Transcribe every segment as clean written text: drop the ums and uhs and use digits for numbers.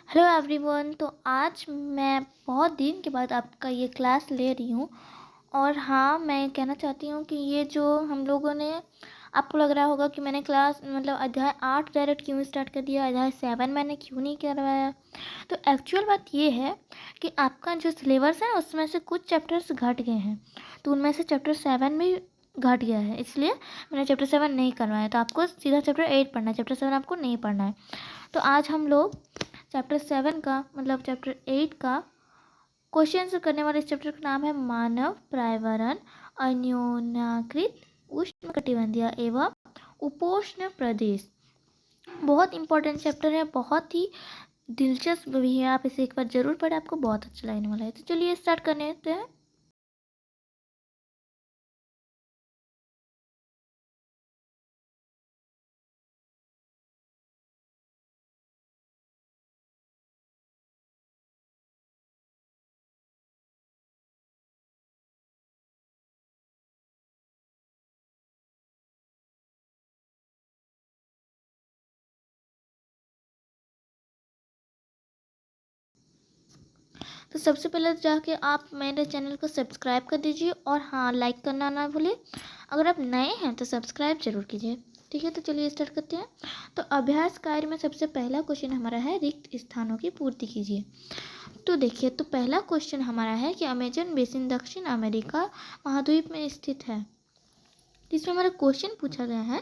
Hello everyone. तो आज मैं बहुत दिन के बाद आपका ये क्लास ले रही हूँ। और हाँ, मैं कहना चाहती हूँ कि ये जो हम लोगों ने, आपको लग रहा होगा कि मैंने क्लास मतलब अध्याय 8 डायरेक्ट क्यों स्टार्ट कर दिया, अध्याय 7 मैंने क्यों नहीं करवाया। तो एक्चुअल बात ये है कि आपका जो सिलेबस है उसमें से कुछ चैप्टर्स घट गए हैं। तो उनमें से चैप्टर 7 भी घट गया है, इसलिए मैंने चैप्टर 7 नहीं करवाया। तो आपको सीधा चैप्टर 8 पढ़ना है, चैप्टर 7 आपको नहीं पढ़ना है। तो आज हम लोग चैप्टर 7 का मतलब चैप्टर 8 का क्वेश्चन से करने वाले इस चैप्टर का नाम है मानव पर्यावरण, अन्योन्याकृत उष्णकटिबंधीय एवं उपोष्ण प्रदेश। बहुत इंपॉर्टेंट चैप्टर है, बहुत ही दिलचस्प भी है। आप इसे एक बार जरूर पढ़ें, आपको बहुत अच्छा लगने वाला है। तो चलिए स्टार्ट करने देते हैं। तो सबसे पहले जाके आप मेरे चैनल को सब्सक्राइब कर दीजिए और हाँ, लाइक करना ना भूलें। अगर आप नए हैं तो सब्सक्राइब जरूर कीजिए। ठीक है, तो चलिए स्टार्ट करते हैं। तो अभ्यास कार्य में सबसे पहला क्वेश्चन हमारा है रिक्त स्थानों की पूर्ति कीजिए। तो देखिए, तो पहला क्वेश्चन हमारा है कि अमेजन बेसिन दक्षिण अमेरिका महाद्वीप में स्थित है। इसमें हमारा क्वेश्चन पूछा गया है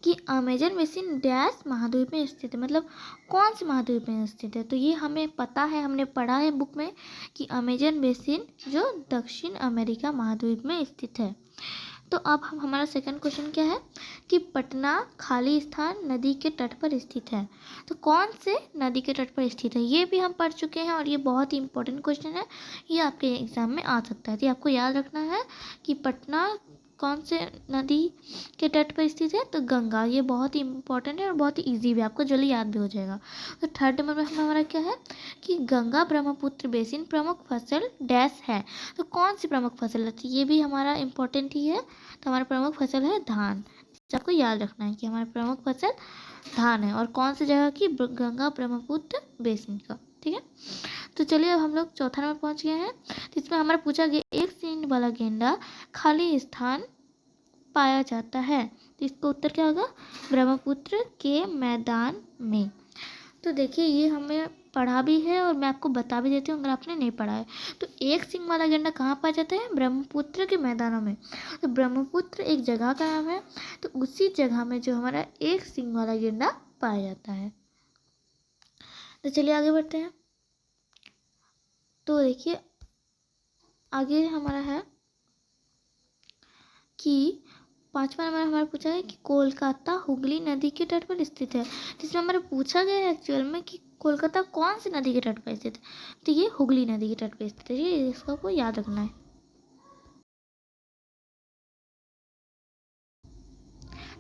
कि अमेजन बेसिन डैश महाद्वीप में स्थित है, मतलब कौन से महाद्वीप में स्थित है। तो ये हमें पता है, हमने पढ़ा है बुक में कि अमेजन बेसिन जो दक्षिण अमेरिका महाद्वीप में स्थित है। तो अब हमारा सेकंड क्वेश्चन क्या है कि पटना खाली स्थान नदी के तट पर स्थित है। तो कौन से नदी के तट पर स्थित है, ये भी हम पढ़ चुके हैं और ये बहुत ही इंपॉर्टेंट क्वेश्चन है। ये आपके एग्जाम में आ सकता है, तो आपको याद रखना है कि पटना कौन से नदी के तट पर स्थित है। तो गंगा, ये बहुत ही इंपॉर्टेंट है और बहुत ही ईजी भी, आपको जल्दी याद भी हो जाएगा। तो थर्ड नंबर में हमारा क्या है कि गंगा ब्रह्मपुत्र बेसिन प्रमुख फसल डैश है। तो कौन सी प्रमुख फसल है, तो ये भी हमारा इंपॉर्टेंट ही है। तो हमारा प्रमुख फसल है धान। आपको याद रखना है कि हमारा प्रमुख फसल धान है और कौन सी जगह की, गंगा ब्रह्मपुत्र बेसिन का। ठीक है, तो चलिए अब हम लोग चौथा नंबर पहुंच गए हैं। तो इसमें हमारा पूछा गया एक सींग वाला गेंडा खाली स्थान पाया जाता है। तो इसका उत्तर क्या होगा, ब्रह्मपुत्र के मैदान में। तो देखिए, ये हमें पढ़ा भी है और मैं आपको बता भी देती हूँ अगर आपने नहीं पढ़ा है। तो एक सींग वाला गेंडा कहाँ पाया जाता है, ब्रह्मपुत्र के मैदानों में। तो ब्रह्मपुत्र एक जगह का नाम है, तो उसी जगह में जो हमारा एक सींग वाला गेंडा पाया जाता है। तो चलिए आगे बढ़ते हैं। तो देखिए, आगे हमारा है कि पांचवा नंबर हमारा पूछा है कि कोलकाता हुगली नदी के तट पर स्थित है। जिसमें हमारा पूछा गया है एक्चुअल में कि कोलकाता कौन सी नदी के तट पर स्थित है। तो ये हुगली नदी के तट पर स्थित है, ये इसका आपको याद रखना है।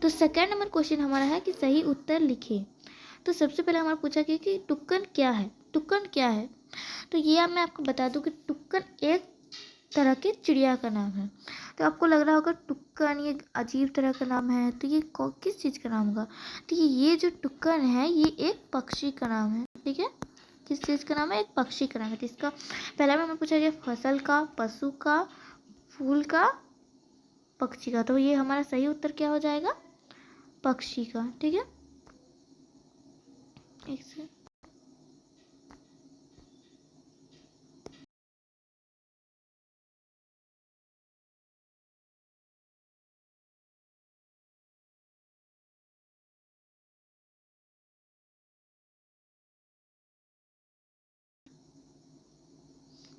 तो सेकंड नंबर क्वेश्चन हमारा है कि सही उत्तर लिखिए। तो सबसे पहले हमारा पूछा गया कि टुक्कन क्या है। टुक्कन क्या है, तो ये अब मैं आपको बता दूं कि टुक्कन एक तरह के चिड़िया का नाम है। तो आपको लग रहा होगा टुक्कन ये अजीब तरह का नाम है, तो ये किस चीज़ का नाम होगा। तो ये जो टुक्कन है ये एक पक्षी का नाम है। ठीक है, किस चीज़ का नाम है, एक पक्षी का नाम है। तो इसका पहला में हमें पूछा गया फसल का, पशु का, फूल का, पक्षी का। तो ये हमारा सही उत्तर क्या हो जाएगा, पक्षी का। ठीक है, एक से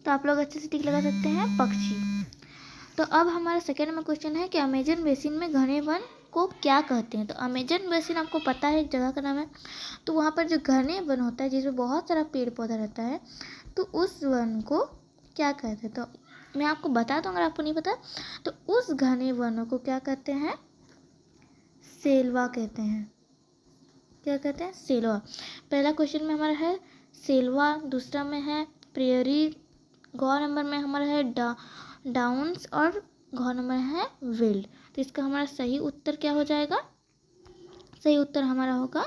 तो आप लोग अच्छे से टिक लगा सकते हैं, पक्षी। तो अब हमारा सेकेंड में क्वेश्चन है कि अमेजन बेसिन में घने वन को क्या कहते हैं। तो अमेजन बेसिन आपको पता है एक जगह का नाम है। तो वहाँ पर जो घने वन होता है जिसमें बहुत सारा पेड़ पौधा रहता है, तो उस वन को क्या कहते हैं। तो मैं आपको बता दूँ अगर आपको नहीं पता। तो उस घने वनों को क्या कहते हैं, सेलवा कहते हैं। क्या कहते हैं, सेलवा। पहला क्वेश्चन में हमारा है सेलवा, दूसरा में है प्रेयरी, गौ नंबर में हमारा है डाउन्स और घ नंबर है विल्ड। तो इसका हमारा सही उत्तर क्या हो जाएगा, सही उत्तर हमारा होगा,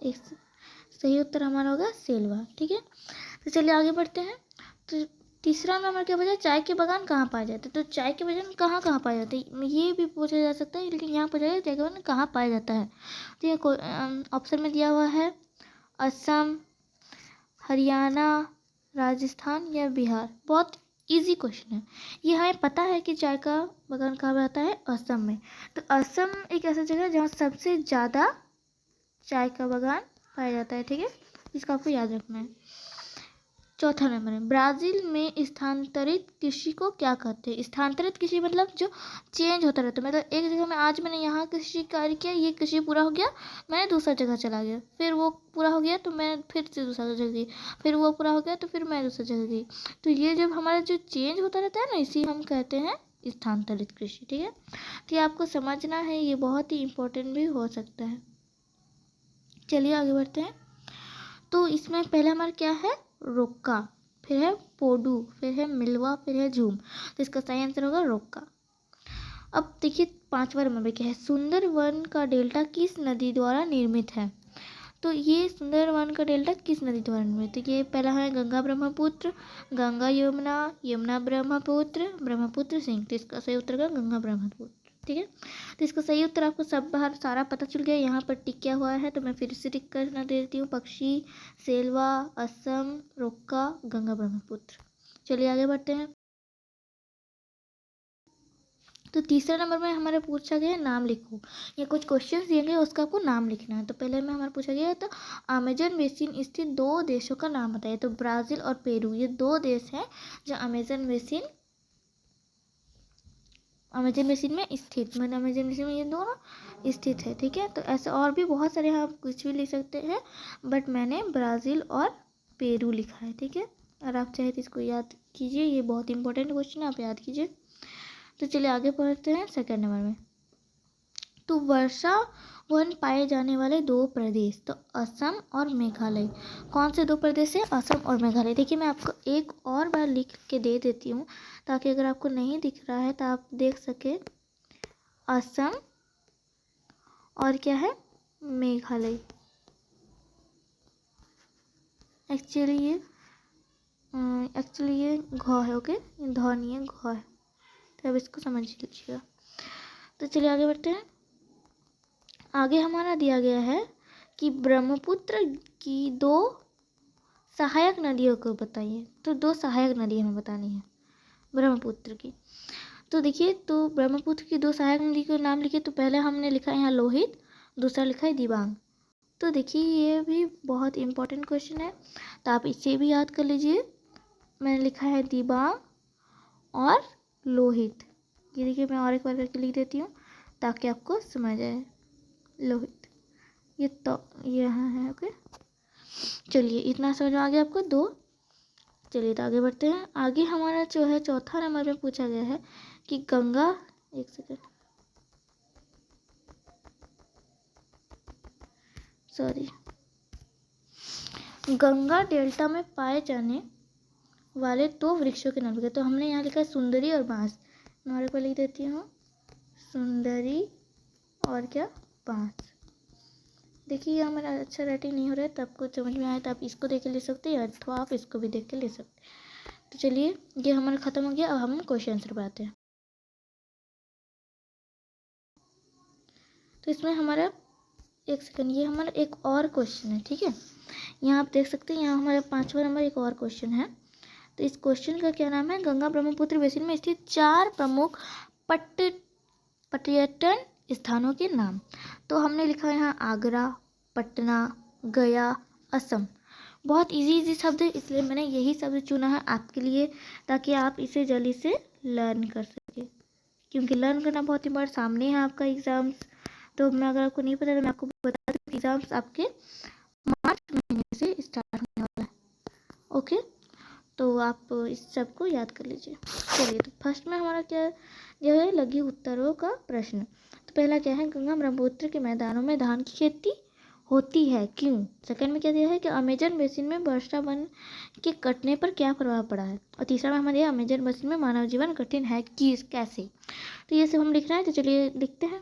एक सही उत्तर हमारा होगा सेल्वा। ठीक है, तो चलिए आगे बढ़ते हैं। तो तीसरा नंबर क्या बचा, चाय के बागान कहाँ पाए जाते हैं। तो चाय के बागान कहाँ कहाँ पाए जाते हैं ये भी पूछा जा सकता है, लेकिन यहाँ पूछा जाए चाय के बागान कहाँ पाया जाता है। तो ये ऑप्शन में दिया हुआ है असम, हरियाणा, राजस्थान या बिहार। बहुत इजी क्वेश्चन है ये, हमें पता है कि चाय का बागान कहाँ रहता है, असम में। तो असम एक ऐसा जगह है जहाँ सबसे ज़्यादा चाय का बागान पाया जाता है। ठीक है, इसका आपको याद रखना है। चौथा नंबर है, ब्राज़ील में स्थानांतरित कृषि को क्या कहते हैं। स्थानांतरित कृषि मतलब जो चेंज होता रहता है, मतलब एक जगह में आज मैंने यहाँ कृषि कार्य किया, ये कृषि पूरा हो गया, मैं दूसरा जगह चला गया, फिर वो पूरा हो गया तो मैं फिर से दूसरा जगह गई, फिर वो पूरा हो गया तो फिर मैं दूसरा जगह गई। तो ये जब हमारा जो चेंज होता रहता है ना, इसी हम कहते हैं स्थानांतरित कृषि। ठीक है, तो ये आपको समझना है, ये बहुत ही इम्पोर्टेंट भी हो सकता है। चलिए आगे बढ़ते हैं। तो इसमें पहला हमारा क्या है, रोक्का, फिर है पोडू, फिर है मिलवा, फिर है झूम। तो इसका सही आंसर होगा रोक्का। अब देखिए पांचवा नंबर पे क्या है, सुंदरवन का डेल्टा किस नदी द्वारा निर्मित है। तो ये सुंदरवन का डेल्टा किस नदी द्वारा निर्मित है। ये पहला है गंगा ब्रह्मपुत्र, गंगा यमुना, यमुना ब्रह्मपुत्र, ब्रह्मपुत्र सिंह। तो इसका सही उत्तर होगा गंगा ब्रह्मपुत्र। ठीक है, तो इसका सही उत्तर आपको सब बाहर सारा पता चल गया। यहाँ पर टिक किया हुआ है तो मैं फिर से टिक करना दे देती हूँ, पक्षी, सेल्वा, असम, रोक्का, गंगा ब्रह्मपुत्र। चलिए आगे बढ़ते हैं। तो तीसरे नंबर में हमारे पूछा गया है नाम लिखो। ये कुछ क्वेश्चन दिए गए, उसका आपको नाम लिखना है। तो पहले में हमारा पूछा गया है, तो अमेजन बेसिन स्थित दो देशों का नाम बताइए। तो ब्राज़ील और पेरू, ये दो देश हैं जो अमेजन बेसिन में स्थित, मतलब अमेजन बेसिन में ये दोनों स्थित है। ठीक है, तो ऐसे और भी बहुत सारे आप कुछ भी लिख सकते हैं, बट मैंने ब्राज़ील और पेरू लिखा है। ठीक है, और आप चाहे तो इसको याद कीजिए, ये बहुत इंपॉर्टेंट क्वेश्चन है, आप याद कीजिए। तो चलिए आगे बढ़ते हैं सेकंड नंबर में। तो वर्षा वन पाए जाने वाले दो प्रदेश, तो असम और मेघालय। कौन से दो प्रदेश है, असम और मेघालय। देखिए मैं आपको एक और बार लिख के दे देती हूँ, ताकि अगर आपको नहीं दिख रहा है तो आप देख सके। असम और क्या है, मेघालय। एक्चुअली ये घ है, ओके, ध नहीं है, घ है, तो अब इसको समझ लीजिएगा। तो चलिए आगे बढ़ते हैं। आगे हमारा दिया गया है कि ब्रह्मपुत्र की दो सहायक नदियों को बताइए। तो दो सहायक नदी हमें बतानी है ब्रह्मपुत्र की। तो देखिए, तो ब्रह्मपुत्र की दो सहायक नदी के नाम लिखे। तो पहले हमने लिखा है यहाँ लोहित, दूसरा लिखा है दिबांग। तो देखिए ये भी बहुत इंपॉर्टेंट क्वेश्चन है, तो आप इसे भी याद कर लीजिए। मैंने लिखा है दिबांग और लोहित। ये देखिए मैं और एक बार करके लिख देती हूँ ताकि आपको समझ आए। लोहित, ये तो यहाँ है, ओके। चलिए इतना समझ आ गया आपको दो। चलिए तो आगे बढ़ते हैं। आगे हमारा जो है चौथा नंबर में पूछा गया है कि गंगा, एक सेकेंड, सॉरी, गंगा डेल्टा में पाए जाने वाले दो वृक्षों के नाम लिखे। तो हमने यहाँ लिखा है सुंदरी और बांस। मैं और एक बार लिख देती हूँ, सुंदरी और क्या, बांस। देखिए ये हमारा अच्छा राइटिंग नहीं हो रहा है, तो आपको समझ में आए तो आप इसको देख के ले सकते हैं, अथवा आप इसको भी देख के ले सकते हैं। तो चलिए ये हमारा ख़त्म हो गया, अब हम क्वेश्चन आंसर पे आते हैं। तो इसमें हमारा, एक सेकंड, ये हमारा एक और क्वेश्चन है। ठीक है, यहाँ आप देख सकते हैं, यहाँ हमारा पाँचवा नंबर एक और क्वेश्चन है। तो इस क्वेश्चन का क्या नाम है, गंगा ब्रह्मपुत्र बेसिन में स्थित चार प्रमुख पर्यटन स्थानों के नाम। तो हमने लिखा है यहाँ आगरा, पटना, गया, असम। बहुत इजी शब्द है, इसलिए मैंने यही शब्द चुना है आपके लिए, ताकि आप इसे जल्दी से लर्न कर सके, क्योंकि लर्न करना बहुत इंपॉर्टेंट। सामने है आपका एग्ज़ाम्स, तो मैं अगर आपको नहीं पता तो मैं आपको बता दूँ कि एग्ज़ाम्स आपके मार्च महीने से स्टार्ट होने वाला है, ओके। तो आप इस सब को याद कर लीजिए। चलिए तो फर्स्ट में हमारा क्या जो है, लघु उत्तरों का प्रश्न। तो पहला क्या है, गंगा ब्रह्मपुत्र के मैदानों में धान की खेती होती है, क्यों। सेकंड में क्या दिया है कि अमेजन बेसिन में वर्षा वन के कटने पर क्या प्रभाव पड़ा है। और तीसरा में हमारे अमेजन बेसिन में मानव जीवन कठिन है, किस कैसे। तो ये सब हम लिख रहे हैं, तो चलिए लिखते हैं।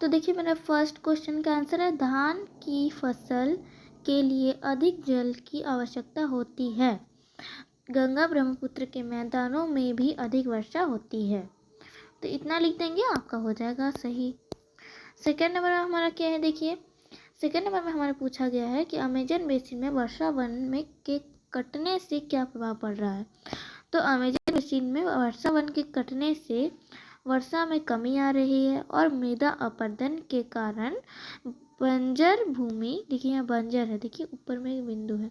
तो देखिए मेरा फर्स्ट क्वेश्चन का आंसर है धान की फसल के लिए अधिक जल की आवश्यकता होती है। गंगा ब्रह्मपुत्र के मैदानों में भी अधिक वर्षा होती है। तो इतना लिख देंगे, आपका हो जाएगा सही। सेकेंड नंबर में हमारा क्या है, देखिए सेकेंड नंबर में हमारा पूछा गया है कि अमेजन बेसिन में वर्षा वन में के कटने से क्या प्रभाव पड़ रहा है। तो अमेजन बेसिन में वर्षा वन के कटने से वर्षा में कमी आ रही है और मृदा अपरदन के कारण बंजर भूमि, देखिए यहाँ बंजर है, देखिए ऊपर में एक बिंदु है,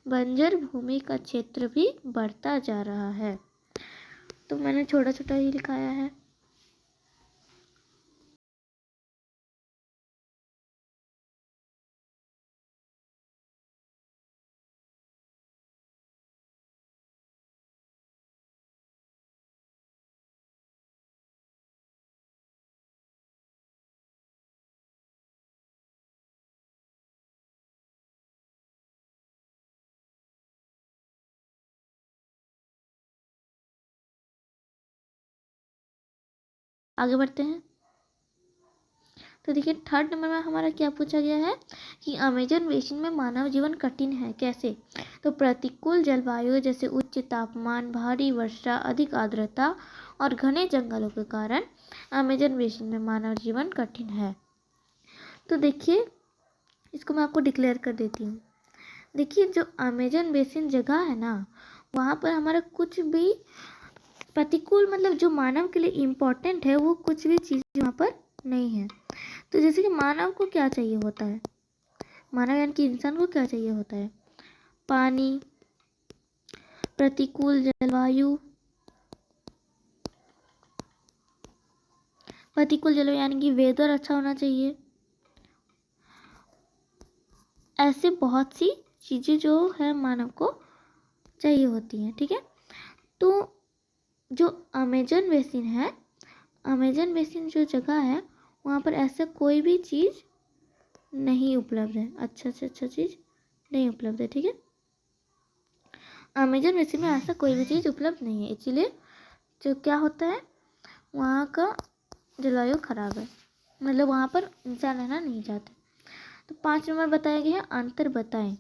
बंजर भूमि का क्षेत्र भी बढ़ता जा रहा है। तो मैंने छोटा छोटा ही लिखाया है। आगे बढ़ते हैं। तो देखिए थर्ड नंबर में हमारा क्या पूछा गया है कि अमेजन बेसिन में मानव जीवन कठिन है, कैसे। तो प्रतिकूल जलवायु जैसे उच्च तापमान, भारी वर्षा, अधिक आर्द्रता और घने जंगलों के कारण अमेजन बेसिन में मानव जीवन कठिन है। तो देखिए इसको मैं आपको डिक्लेयर कर देती हूँ। देखिए जो अमेजन बेसिन जगह है ना, वहाँ पर हमारा कुछ भी प्रतिकूल, मतलब जो मानव के लिए इम्पोर्टेंट है, वो कुछ भी चीज़ वहाँ पर नहीं है। तो जैसे कि मानव को क्या चाहिए होता है, मानव यानी कि इंसान को क्या चाहिए होता है, पानी, प्रतिकूल जलवायु, प्रतिकूल जलवायु यानी कि वेदर अच्छा होना चाहिए। ऐसे बहुत सी चीज़ें जो है मानव को चाहिए होती हैं, ठीक है। तो जो अमेजन बेसिन है, अमेजन बेसिन जो जगह है, वहाँ पर ऐसा कोई भी चीज़ नहीं उपलब्ध है, अच्छा से अच्छा चीज़ नहीं उपलब्ध है, ठीक है। अमेजन बेसिन में ऐसा कोई भी चीज़ उपलब्ध नहीं है, इसीलिए जो क्या होता है, वहाँ का जलवायु खराब है, मतलब वहाँ पर इंसान रहना नहीं चाहते। तो 5 नंबर बताया गया है, अंतर बताएं।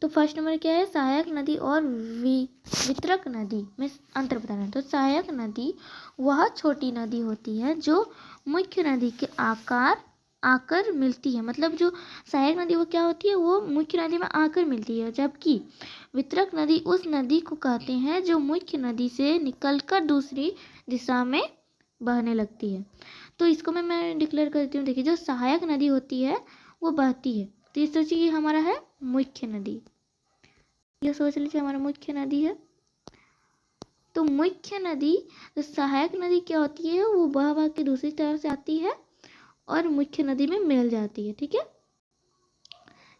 तो फर्स्ट नंबर क्या है, सहायक नदी और वितरक नदी में अंतर बताना है। तो सहायक नदी वह छोटी नदी होती है जो मुख्य नदी के आकर मिलती है, मतलब जो सहायक नदी वो क्या होती है, वो मुख्य नदी में आकर मिलती है। जबकि वितरक नदी उस नदी को कहते हैं जो मुख्य नदी से निकलकर दूसरी दिशा में बहने लगती है। तो इसको मैं डिक्लेयर करती हूँ। देखिए जो सहायक नदी होती है वो बहती है, तो इस सोचिए हमारा है मुख्य नदी, यह सोच लीजिए हमारा मुख्य नदी है। तो मुख्य नदी, तो सहायक नदी क्या होती है, वो बह के दूसरी तरफ से आती है और मुख्य नदी में मिल जाती है, ठीक है।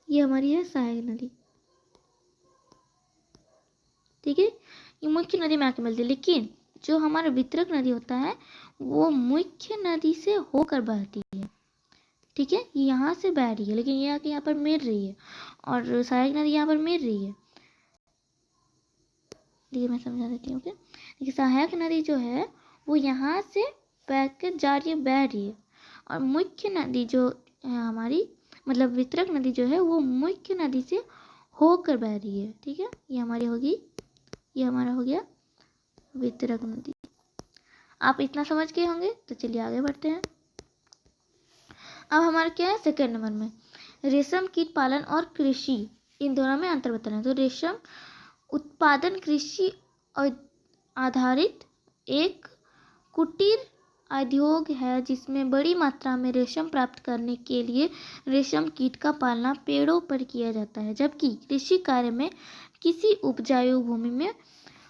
ये हमारी है सहायक नदी, ठीक है, ये मुख्य नदी में आके मिलती है। लेकिन जो हमारा वितरक नदी होता है वो मुख्य नदी से होकर बहती है, ठीक है, ये यहाँ से बह रही है लेकिन ये आके यहाँ पर मिल रही है, और सहायक नदी यहाँ पर मिल रही है। देखिए मैं समझा देती हूँ। ओके, देखिए सहायक नदी जो है वो यहाँ से बह कर जा रही है, बह रही है, और मुख्य नदी जो है हमारी, मतलब वितरक नदी जो है वो मुख्य नदी से होकर बह रही है, ठीक है। ये हमारी होगी, ये हमारा हो गया वितरक नदी। आप इतना समझ गए होंगे, तो चलिए आगे बढ़ते हैं। अब हमारा क्या है सेकेंड नंबर में, रेशम कीट पालन और कृषि, इन दोनों में अंतर बताना है। तो रेशम उत्पादन कृषि आधारित एक कुटीर उद्योग है जिसमें बड़ी मात्रा में रेशम प्राप्त करने के लिए रेशम कीट का पालना पेड़ों पर किया जाता है। जबकि कृषि कार्य में किसी उपजाऊ भूमि में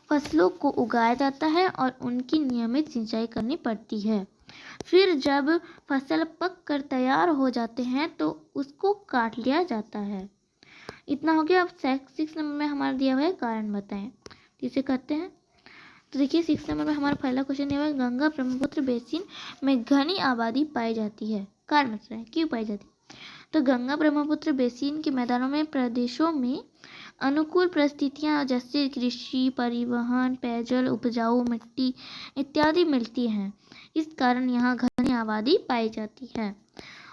फसलों को उगाया जाता है और उनकी नियमित सिंचाई करनी पड़ती है। फिर जब फसल पक कर तैयार हो जाते हैं तो उसको काट लिया जाता है। इतना हो गया। अब 6 नंबर में हमारा दिया हुआ है कारण बताएं, इसे करते हैं। तो देखिए 6 नंबर में हमारा पहला क्वेश्चन दिया हुआ है, गंगा ब्रह्मपुत्र बेसिन में घनी आबादी पाई जाती है, कारण बताएं क्यों पाई जाती है। तो गंगा ब्रह्मपुत्र बेसिन के मैदानों में प्रदेशों में अनुकूल परिस्थितियां जैसे कृषि, परिवहन, पेयजल, उपजाऊ मिट्टी इत्यादि मिलती हैं। इस कारण यहाँ घनी आबादी पाई जाती है।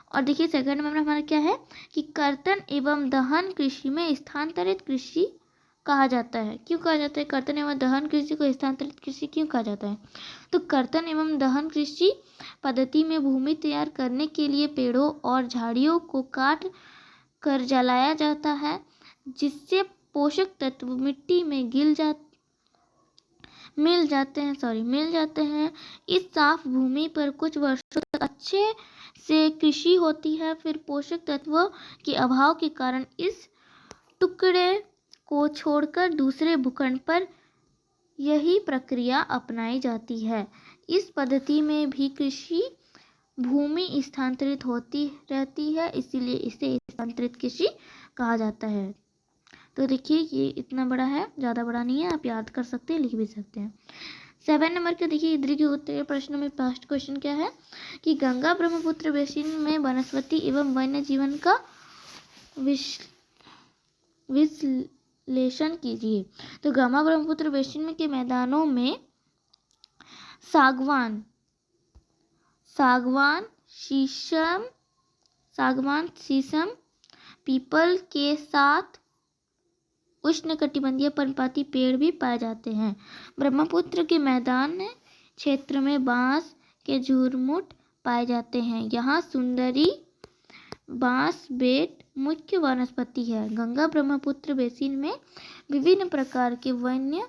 और देखिए सेकंड नंबर हमारा क्या है कि कर्तन एवं दहन कृषि में स्थानांतरित कृषि कहा जाता है। क्यों कहा जाता है कर्तन एवं दहन कृषि को स्थानांतरित कृषि क्यों कहा जाता है? तो कर्तन एवं दहन कृषि पद्धति में भूमि तैयार करने के लिए पेड़ों और झाड़ियों को काट कर जलाया जाता है, जिससे पोषक तत्व मिट्टी में मिल जाते हैं। इस साफ भूमि पर कुछ वर्षों तक अच्छे से कृषि होती है, फिर पोषक तत्वों के अभाव के कारण इस टुकड़े को छोड़कर दूसरे भूखंड पर यही प्रक्रिया अपनाई जाती है। इस पद्धति में भी कृषि भूमि स्थानांतरित होती रहती है, इसीलिए इसे स्थानांतरित कृषि कहा जाता है। तो देखिए ये इतना बड़ा है, ज़्यादा बड़ा नहीं है, आप याद कर सकते हैं, लिख भी सकते हैं। 7 नंबर के देखिए इधर के उत्तर प्रश्न में फर्स्ट क्वेश्चन क्या है कि गंगा ब्रह्मपुत्र बेसिन में वनस्पति एवं वन्य जीवन का विश्लेषण कीजिए। तो गंगा ब्रह्मपुत्र बेसिन में के मैदानों में सागवान, शीशम, पीपल के साथ उष्णकटिबंधीय पर्णपाती पेड़ भी पाए जाते हैं। ब्रह्मपुत्र के मैदान क्षेत्र में बांस के झुरमुट पाए जाते हैं। यहाँ सुंदरी बांस बेट मुख्य वनस्पति है। गंगा ब्रह्मपुत्र बेसिन में विभिन्न प्रकार के वन्य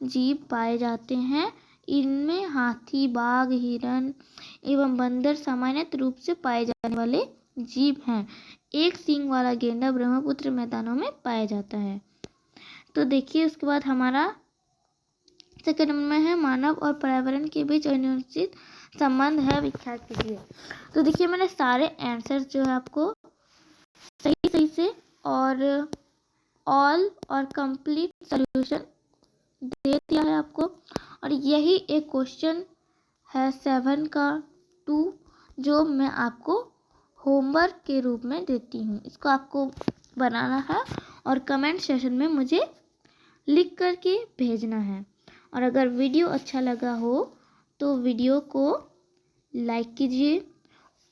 जीव पाए जाते हैं। इनमें हाथी, बाघ, हिरण एवं बंदर सामान्य रूप से पाए जाने वाले जीव हैं। एक सींग वाला गेंडा ब्रह्मपुत्र मैदानों में पाया जाता है। तो देखिए उसके बाद हमारा सेकंड नंबर में है मानव और पर्यावरण के बीच अनिश्चित संबंध है, व्याख्या कीजिए। तो देखिए मैंने सारे आंसर्स जो है आपको सही से और ऑल और कंप्लीट सॉल्यूशन दे दिया है आपको। और यही एक क्वेश्चन है 7 का 2 जो मैं आपको होमवर्क के रूप में देती हूँ। इसको आपको बनाना है और कमेंट सेशन में मुझे लिख करके भेजना है। और अगर वीडियो अच्छा लगा हो तो वीडियो को लाइक कीजिए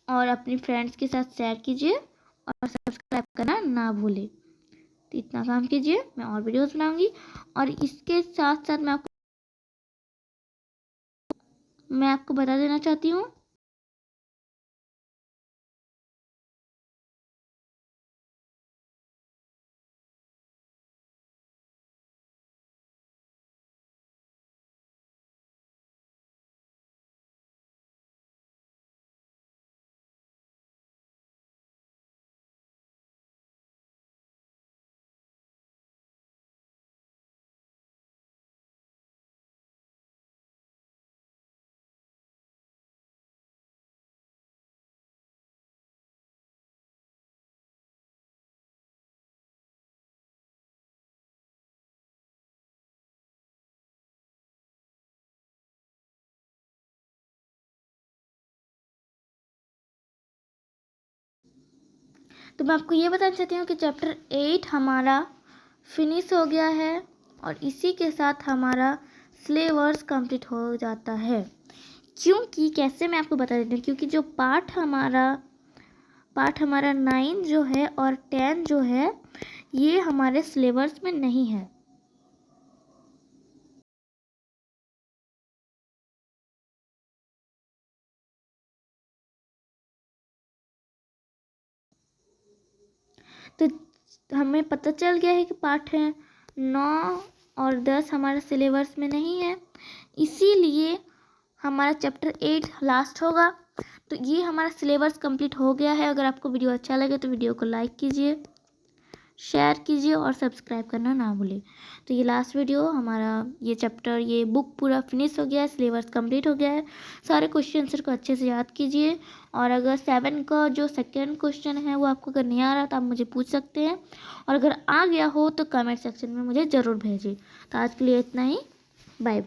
और अपने फ्रेंड्स के साथ शेयर कीजिए और सब्सक्राइब करना ना भूलें। तो इतना काम कीजिए, मैं और वीडियोस बनाऊंगी। और इसके साथ साथ मैं आपको बता देना चाहती हूँ तो मैं आपको ये बताना चाहती हूँ कि चैप्टर 8 हमारा फिनिश हो गया है और इसी के साथ हमारा सिलेबस कंप्लीट हो जाता है। क्योंकि कैसे मैं आपको बता देती हूँ, क्योंकि जो पार्ट हमारा 9 जो है और 10 जो है ये हमारे सिलेबस में नहीं है। तो हमें पता चल गया है कि पार्ट है 9 और 10 हमारे सिलेबस में नहीं है, इसीलिए हमारा चैप्टर 8 लास्ट होगा। तो ये हमारा सिलेबस कंप्लीट हो गया है। अगर आपको वीडियो अच्छा लगे तो वीडियो को लाइक कीजिए, शेयर कीजिए और सब्सक्राइब करना ना भूलें। तो ये लास्ट वीडियो हमारा ये बुक पूरा फिनिश हो गया है, सिलेबस कंप्लीट हो गया है। सारे क्वेश्चन आंसर को अच्छे से याद कीजिए। और अगर 7 का जो सेकेंड क्वेश्चन है वो आपको अगर नहीं आ रहा तो आप मुझे पूछ सकते हैं, और अगर आ गया हो तो कमेंट सेक्शन में मुझे ज़रूर भेजिए। तो आज के लिए इतना ही, बाय।